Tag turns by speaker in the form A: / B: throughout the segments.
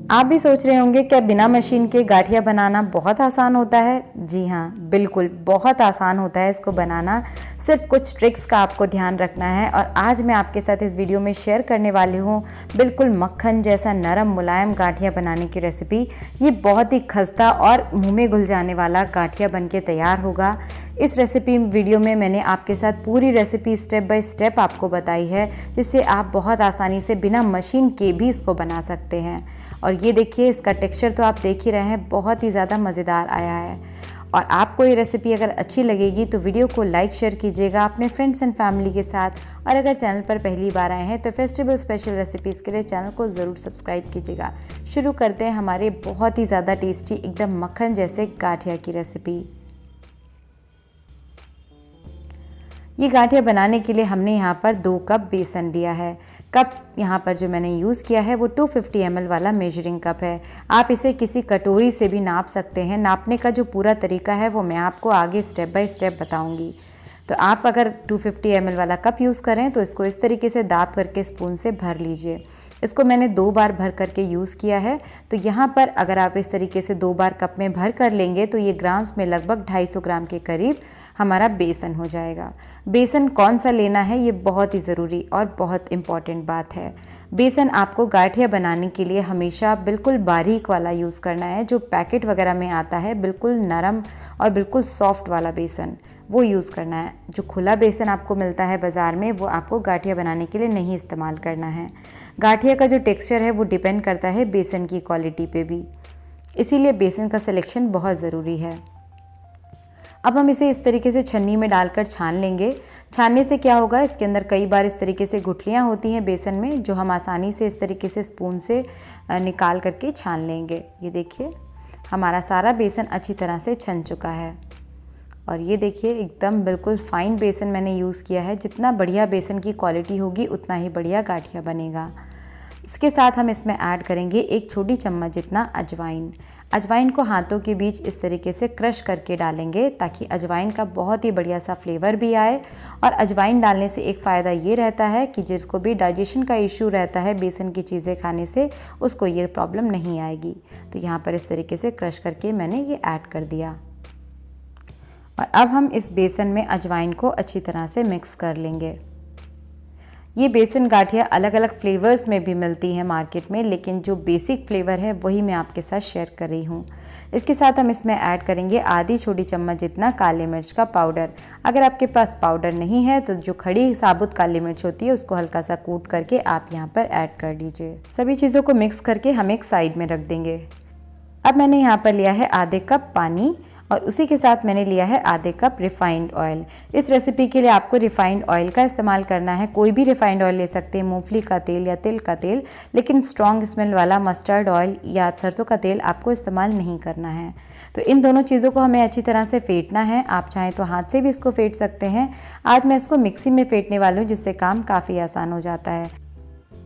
A: आप भी सोच रहे होंगे क्या बिना मशीन के गाठिया बनाना बहुत आसान होता है? जी हाँ, बिल्कुल बहुत आसान होता है इसको बनाना। सिर्फ कुछ ट्रिक्स का आपको ध्यान रखना है और आज मैं आपके साथ इस वीडियो में शेयर करने वाली हूँ बिल्कुल मक्खन जैसा नरम मुलायम गाठिया बनाने की रेसिपी। ये बहुत ही खस्ता और मुँह में घुल जाने वाला गाठिया बन के तैयार होगा। इस रेसिपी वीडियो में मैंने आपके साथ पूरी रेसिपी स्टेप बाय स्टेप आपको बताई है, जिससे आप बहुत आसानी से बिना मशीन के भी इसको बना सकते हैं। और ये देखिए, इसका टेक्सचर तो आप देख ही रहे हैं, बहुत ही ज़्यादा मज़ेदार आया है। और आपको ये रेसिपी अगर अच्छी लगेगी तो वीडियो को लाइक शेयर कीजिएगा अपने फ्रेंड्स एंड फैमिली के साथ। और अगर चैनल पर पहली बार आए हैं तो फेस्टिवल स्पेशल रेसिपीज़ के लिए चैनल को ज़रूर सब्सक्राइब कीजिएगा। शुरू करते हैं हमारे बहुत ही ज़्यादा टेस्टी एकदम मक्खन जैसे गाठिया की रेसिपी। ये गाठिया बनाने के लिए हमने यहाँ पर 2 कप बेसन लिया है। कप यहाँ पर जो मैंने यूज़ किया है वो 250 ml वाला मेजरिंग कप है। आप इसे किसी कटोरी से भी नाप सकते हैं। नापने का जो पूरा तरीका है वो मैं आपको आगे स्टेप बाय स्टेप बताऊँगी। तो आप अगर 250 ml वाला कप यूज़ करें तो इसको इस तरीके से दाब करके स्पून से भर लीजिए। इसको मैंने 2 बार भर करके यूज़ किया है। तो यहाँ पर अगर आप इस तरीके से 2 बार कप में भर कर लेंगे तो ये ग्राम्स में लगभग 250 ग्राम के करीब हमारा बेसन हो जाएगा। बेसन कौन सा लेना है ये बहुत ही ज़रूरी और बहुत इम्पॉर्टेंट बात है। बेसन आपको गाठिया बनाने के लिए हमेशा बिल्कुल बारीक वाला यूज़ करना है। जो पैकेट वगैरह में आता है बिल्कुल नरम और बिल्कुल सॉफ्ट वाला बेसन वो यूज़ करना है। जो खुला बेसन आपको मिलता है बाज़ार में वो आपको गाठिया बनाने के लिए नहीं इस्तेमाल करना है। गाठिया का जो टेक्सचर है वो डिपेंड करता है बेसन की क्वालिटी पे भी, इसीलिए बेसन का सिलेक्शन बहुत ज़रूरी है। अब हम इसे इस तरीके से छन्नी में डालकर छान लेंगे। छानने से क्या होगा, इसके अंदर कई बार इस तरीके से गुठलियाँ होती हैं बेसन में, जो हम आसानी से इस तरीके से स्पून से निकाल करके छान लेंगे। ये देखिए, हमारा सारा बेसन अच्छी तरह से छन चुका है। और ये देखिए, एकदम बिल्कुल फाइन बेसन मैंने यूज़ किया है। जितना बढ़िया बेसन की क्वालिटी होगी उतना ही बढ़िया गाठिया बनेगा। इसके साथ हम इसमें ऐड करेंगे 1 छोटी चम्मच जितना अजवाइन। अजवाइन को हाथों के बीच इस तरीके से क्रश करके डालेंगे ताकि अजवाइन का बहुत ही बढ़िया सा फ्लेवर भी आए। और अजवाइन डालने से एक फ़ायदा ये रहता है कि जिसको भी डाइजेशन का इशू रहता है बेसन की चीज़ें खाने से, उसको ये प्रॉब्लम नहीं आएगी। तो यहाँ पर इस तरीके से क्रश करके मैंने ये ऐड कर दिया। और अब हम इस बेसन में अजवाइन को अच्छी तरह से मिक्स कर लेंगे। ये बेसन गाठिया अलग अलग फ्लेवर्स में भी मिलती है मार्केट में, लेकिन जो बेसिक फ्लेवर है वही मैं आपके साथ शेयर कर रही हूँ। इसके साथ हम इसमें ऐड करेंगे आधी छोटी चम्मच जितना काली मिर्च का पाउडर। अगर आपके पास पाउडर नहीं है तो जो खड़ी साबुत काली मिर्च होती है उसको हल्का सा कूट करके आप यहाँ पर ऐड कर लीजिए। सभी चीज़ों को मिक्स करके हम एक साइड में रख देंगे। अब मैंने यहाँ पर लिया है आधे कप पानी और उसी के साथ मैंने लिया है आधे कप रिफाइंड ऑयल। इस रेसिपी के लिए आपको रिफाइंड ऑयल का इस्तेमाल करना है। कोई भी रिफाइंड ऑयल ले सकते हैं, मूंगफली का तेल या तिल का तेल, लेकिन स्ट्रॉन्ग स्मेल वाला मस्टर्ड ऑयल या सरसों का तेल आपको इस्तेमाल नहीं करना है। तो इन दोनों चीज़ों को हमें अच्छी तरह से फेंटना है। आप चाहें तो हाथ से भी इसको फेंट सकते हैं। आज मैं इसको मिक्सी में फेंटने वाली हूँ, जिससे काम काफ़ी आसान हो जाता है।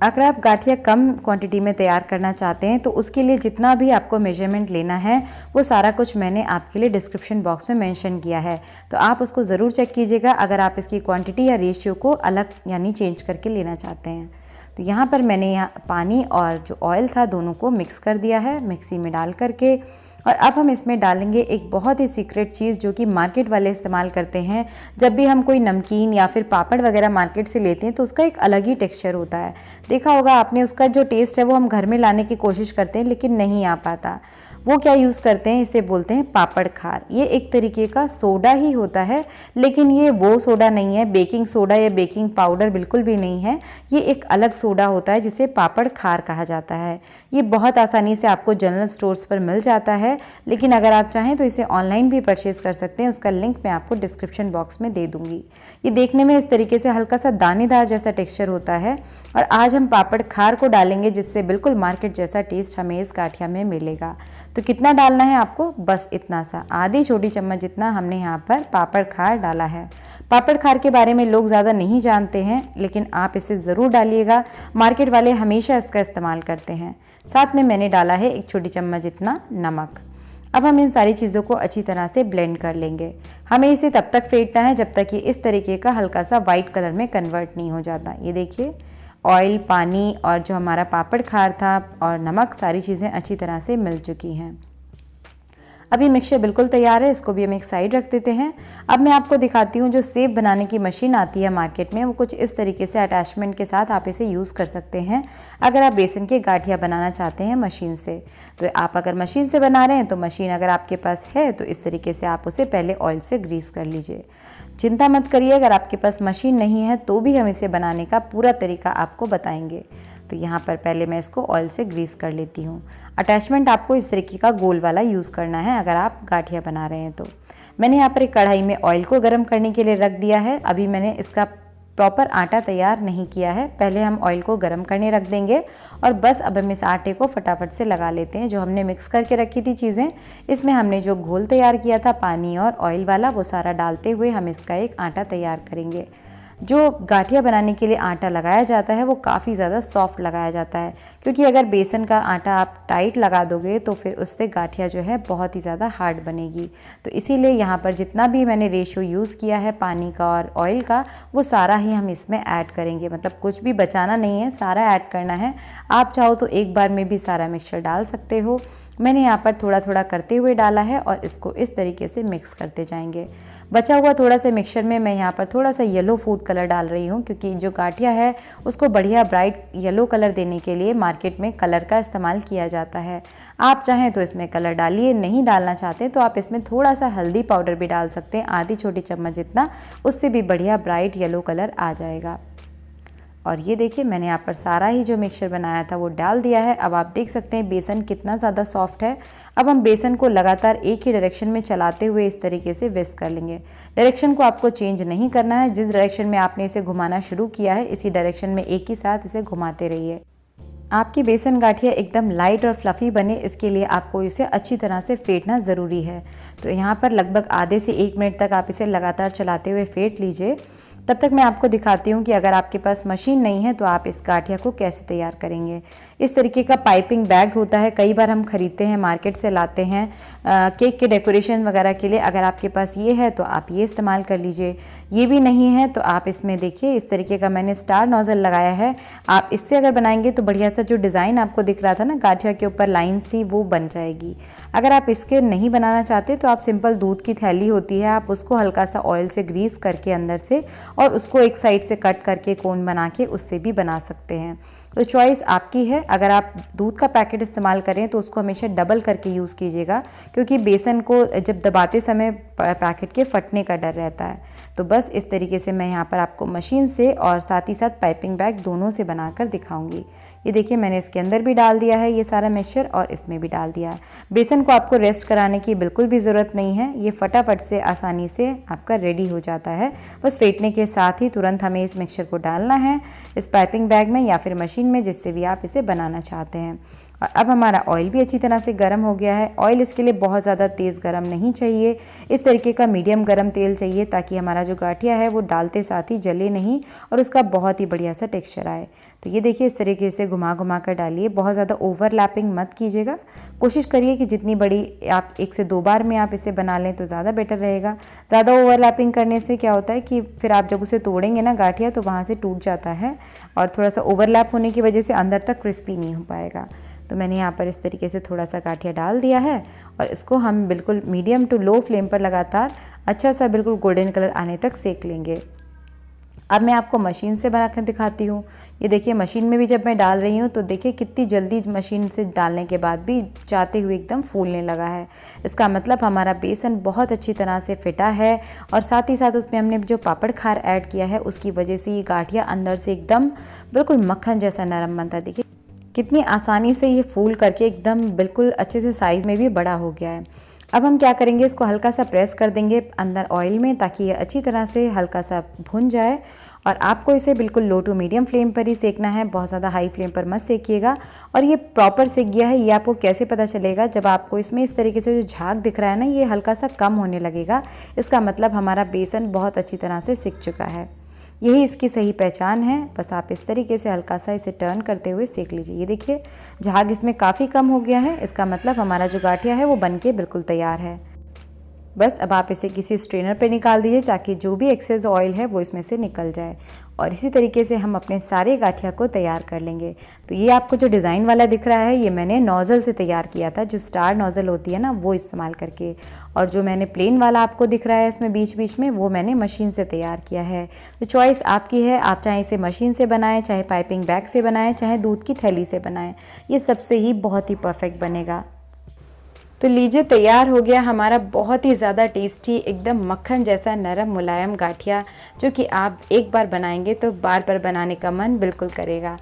A: अगर आप गाठिया कम क्वांटिटी में तैयार करना चाहते हैं तो उसके लिए जितना भी आपको मेजरमेंट लेना है वो सारा कुछ मैंने आपके लिए डिस्क्रिप्शन बॉक्स में मेंशन किया है। तो आप उसको ज़रूर चेक कीजिएगा अगर आप इसकी क्वांटिटी या रेशियो को अलग यानी चेंज करके लेना चाहते हैं। तो यहाँ पर मैंने यहाँ पानी और जो ऑयल था दोनों को मिक्स कर दिया है मिक्सी में डाल करके। और अब हम इसमें डालेंगे एक बहुत ही सीक्रेट चीज़ जो कि मार्केट वाले इस्तेमाल करते हैं। जब भी हम कोई नमकीन या फिर पापड़ वगैरह मार्केट से लेते हैं तो उसका एक अलग ही टेक्सचर होता है। देखा होगा आपने, उसका जो टेस्ट है वो हम घर में लाने की कोशिश करते हैं लेकिन नहीं आ पाता। वो क्या यूज़ करते हैं, इसे बोलते हैं पापड़ खार। ये एक तरीके का सोडा ही होता है, लेकिन ये वो सोडा नहीं है, बेकिंग सोडा या बेकिंग पाउडर बिल्कुल भी नहीं है। ये एक अलग सोडा होता है जिसे पापड़ खार कहा जाता है। ये बहुत आसानी से आपको जनरल स्टोर्स पर मिल जाता है, लेकिन अगर आप चाहें तो इसे ऑनलाइन भी परचेज़ कर सकते हैं। उसका लिंक मैं आपको डिस्क्रिप्शन बॉक्स में दे दूँगी। ये देखने में इस तरीके से हल्का सा दानेदार जैसा टेक्सचर होता है। और आज हम पापड़ खार को डालेंगे, जिससे बिल्कुल मार्केट जैसा टेस्ट हमें इस गाठिया में मिलेगा। तो कितना डालना है आपको, बस इतना सा, आधी छोटी चम्मच जितना हमने यहाँ पर पापड़ खार डाला है। पापड़ खार के बारे में लोग ज़्यादा नहीं जानते हैं, लेकिन आप इसे ज़रूर डालिएगा। मार्केट वाले हमेशा इसका इस्तेमाल करते हैं। साथ में मैंने डाला है 1 छोटी चम्मच जितना नमक। अब हम इन सारी चीज़ों को अच्छी तरह से ब्लेंड कर लेंगे। हमें इसे तब तक फेंटना है जब तक ये इस तरीके का हल्का सा वाइट कलर में कन्वर्ट नहीं हो जाता। ये देखिए, ऑयल, पानी और जो हमारा पापड़ खार था और नमक, सारी चीज़ें अच्छी तरह से मिल चुकी हैं। अभी मिक्सचर बिल्कुल तैयार है, इसको भी हम एक साइड रख देते हैं। अब मैं आपको दिखाती हूँ जो सेव बनाने की मशीन आती है मार्केट में, वो कुछ इस तरीके से अटैचमेंट के साथ आप इसे यूज़ कर सकते हैं अगर आप बेसन के गाठिया बनाना चाहते हैं मशीन से। तो आप अगर मशीन से बना रहे हैं तो मशीन अगर आपके पास है तो इस तरीके से आप उसे पहले ऑयल से ग्रीस कर लीजिए। चिंता मत करिए, अगर आपके पास मशीन नहीं है तो भी हम इसे बनाने का पूरा तरीका आपको बताएंगे। तो यहाँ पर पहले मैं इसको ऑयल से ग्रीस कर लेती हूँ। अटैचमेंट आपको इस तरीके का गोल वाला यूज़ करना है अगर आप गाठिया बना रहे हैं तो। मैंने यहाँ पर एक कढ़ाई में ऑयल को गर्म करने के लिए रख दिया है। अभी मैंने इसका प्रॉपर आटा तैयार नहीं किया है, पहले हम ऑयल को गर्म करने रख देंगे और बस अब हम इस आटे को फटाफट से लगा लेते हैं। जो हमने मिक्स करके रखी थी चीज़ें, इसमें हमने जो घोल तैयार किया था पानी और ऑयल वाला, वो सारा डालते हुए हम इसका एक आटा तैयार करेंगे। जो गाठिया बनाने के लिए आटा लगाया जाता है वो काफ़ी ज़्यादा सॉफ्ट लगाया जाता है, क्योंकि अगर बेसन का आटा आप टाइट लगा दोगे तो फिर उससे गाठिया जो है बहुत ही ज़्यादा हार्ड बनेगी। तो इसीलिए यहाँ पर जितना भी मैंने रेशियो यूज़ किया है पानी का और ऑयल का, वो सारा ही हम इसमें ऐड करेंगे। मतलब कुछ भी बचाना नहीं है, सारा ऐड करना है। आप चाहो तो एक बार में भी सारा मिक्सचर डाल सकते हो। मैंने यहाँ पर थोड़ा थोड़ा करते हुए डाला है और इसको इस तरीके से मिक्स करते जाएंगे। बचा हुआ थोड़ा सा मिक्सचर में मैं यहाँ पर थोड़ा सा येलो फूड कलर डाल रही हूँ, क्योंकि जो गाठिया है उसको बढ़िया ब्राइट येलो कलर देने के लिए मार्केट में कलर का इस्तेमाल किया जाता है। आप चाहें तो इसमें कलर डालिए, नहीं डालना चाहते तो आप इसमें थोड़ा सा हल्दी पाउडर भी डाल सकते हैं, आधी छोटी चम्मच जितना, उससे भी बढ़िया ब्राइट येलो कलर आ जाएगा। और ये देखिए मैंने यहाँ पर सारा ही जो मिक्सचर बनाया था वो डाल दिया है। अब आप देख सकते हैं बेसन कितना ज़्यादा सॉफ्ट है। अब हम बेसन को लगातार एक ही डायरेक्शन में चलाते हुए इस तरीके से विस्क कर लेंगे। डायरेक्शन को आपको चेंज नहीं करना है, जिस डायरेक्शन में आपने इसे घुमाना शुरू किया है इसी डायरेक्शन में एक ही साथ इसे घुमाते रहिए। आपकी बेसन गाठिया एकदम लाइट और फ्लफ़ी बने, इसके लिए आपको इसे अच्छी तरह से फेंटना ज़रूरी है। तो यहाँ पर लगभग आधे से 1 मिनट तक आप इसे लगातार चलाते हुए फेंट लीजिए। तब तक मैं आपको दिखाती हूँ कि अगर आपके पास मशीन नहीं है तो आप इस गाठिया को कैसे तैयार करेंगे। इस तरीके का पाइपिंग बैग होता है, कई बार हम खरीदते हैं, मार्केट से लाते हैं केक के डेकोरेशन वगैरह के लिए। अगर आपके पास ये है तो आप ये इस्तेमाल कर लीजिए। ये भी नहीं है तो आप इसमें देखिए इस तरीके का मैंने स्टार नोज़ल लगाया है। आप इससे अगर बनाएंगे तो बढ़िया सा जो डिज़ाइन आपको दिख रहा था ना गाठिया के ऊपर लाइन सी, वो बन जाएगी। अगर आप इसके नहीं बनाना चाहते तो आप सिंपल दूध की थैली होती है, आप उसको हल्का सा ऑयल से ग्रीस करके अंदर से और उसको एक साइड से कट करके कोन बना के उससे भी बना सकते हैं। तो चॉइस आपकी है। अगर आप दूध का पैकेट इस्तेमाल करें तो उसको हमेशा डबल करके यूज़ कीजिएगा, क्योंकि बेसन को जब दबाते समय पैकेट के फटने का डर रहता है। तो बस इस तरीके से मैं यहाँ पर आपको मशीन से और साथ ही साथ पाइपिंग बैग दोनों से बनाकर दिखाऊंगी। ये देखिए मैंने इसके अंदर भी डाल दिया है ये सारा मिक्सचर और इसमें भी डाल दिया है। बेसन को आपको रेस्ट कराने की बिल्कुल भी ज़रूरत नहीं है, ये फटाफट से आसानी से आपका रेडी हो जाता है। बस फेंटने के साथ ही तुरंत हमें इस मिक्सचर को डालना है इस पाइपिंग बैग में या फिर मशीन में, जिससे भी आप इसे बनाना चाहते हैं। और अब हमारा ऑयल भी अच्छी तरह से गर्म हो गया है। ऑयल इसके लिए बहुत ज़्यादा तेज़ गर्म नहीं चाहिए, इस तरीके का मीडियम गर्म तेल चाहिए, ताकि हमारा जो गाठिया है वो डालते साथ ही जले नहीं और उसका बहुत ही बढ़िया सा टेक्सचर आए। तो ये देखिए इस तरीके से घुमा घुमा कर डालिए, बहुत ज़्यादा ओवरलैपिंग मत कीजिएगा। कोशिश करिए कि जितनी बड़ी आप 1 से 2 बार में आप इसे बना लें तो ज़्यादा बेटर रहेगा। ज़्यादा ओवरलैपिंग करने से क्या होता है कि फिर आप जब उसे तोड़ेंगे ना गाठिया तो वहाँ से टूट जाता है और थोड़ा सा ओवरलैप होने की वजह से अंदर तक क्रिस्पी नहीं हो पाएगा। तो मैंने यहाँ पर इस तरीके से थोड़ा सा गाठिया डाल दिया है और इसको हम बिल्कुल मीडियम टू लो फ्लेम पर लगातार अच्छा सा बिल्कुल गोल्डन कलर आने तक सेक लेंगे। अब मैं आपको मशीन से बनाकर दिखाती हूँ। ये देखिए मशीन में भी जब मैं डाल रही हूँ तो देखिए कितनी जल्दी मशीन से डालने के बाद भी जाते हुए एकदम फूलने लगा है। इसका मतलब हमारा बेसन बहुत अच्छी तरह से फिटा है और साथ ही साथ उसमें हमने जो पापड़ खार ऐड किया है उसकी वजह से ये गाठिया अंदर से एकदम बिल्कुल मक्खन जैसा नरम बनता है। देखिए कितनी आसानी से ये फूल करके एकदम बिल्कुल अच्छे से साइज़ में भी बड़ा हो गया है। अब हम क्या करेंगे, इसको हल्का सा प्रेस कर देंगे अंदर ऑयल में, ताकि ये अच्छी तरह से हल्का सा भुन जाए। और आपको इसे बिल्कुल लो टू मीडियम फ्लेम पर ही सेकना है, बहुत ज़्यादा हाई फ्लेम पर मत सेकिएगा। और ये प्रॉपर सेक गया है ये आपको कैसे पता चलेगा, जब आपको इसमें इस तरीके से जो झाग दिख रहा है ना ये हल्का सा कम होने लगेगा, इसका मतलब हमारा बेसन बहुत अच्छी तरह से सिक चुका है। यही इसकी सही पहचान है। बस आप इस तरीके से हल्का सा इसे टर्न करते हुए सेक लीजिए। ये देखिए झाग इसमें काफ़ी कम हो गया है, इसका मतलब हमारा जो गाठिया है वो बनके बिल्कुल तैयार है। बस अब आप इसे किसी स्ट्रेनर पे निकाल दीजिए ताकि जो भी एक्सेस ऑयल है वो इसमें से निकल जाए। और इसी तरीके से हम अपने सारे गाठिया को तैयार कर लेंगे। तो ये आपको जो डिज़ाइन वाला दिख रहा है ये मैंने नोज़ल से तैयार किया था, जो स्टार नोज़ल होती है ना वो इस्तेमाल करके। और जो मैंने प्लेन वाला आपको दिख रहा है इसमें बीच बीच में, वो मैंने मशीन से तैयार किया है। तो चॉइस आपकी है, आप चाहे इसे मशीन से बनाएं, चाहे पाइपिंग बैग से बनाएं, चाहे दूध की थैली से बनाएं, ये सबसे ही बहुत ही परफेक्ट बनेगा। तो लीजिए तैयार हो गया हमारा बहुत ही ज़्यादा टेस्टी, एकदम मक्खन जैसा नरम मुलायम गाठिया, जो कि आप एक बार बनाएंगे तो बार बार बनाने का मन बिल्कुल करेगा।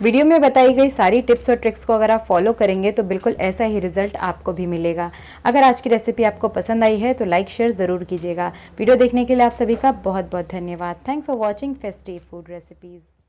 A: वीडियो में बताई गई सारी टिप्स और ट्रिक्स को अगर आप फॉलो करेंगे तो बिल्कुल ऐसा ही रिजल्ट आपको भी मिलेगा। अगर आज की रेसिपी आपको पसंद आई है तो लाइक शेयर ज़रूर कीजिएगा। वीडियो देखने के लिए आप सभी का बहुत बहुत धन्यवाद। Thanks for watching festive food recipes.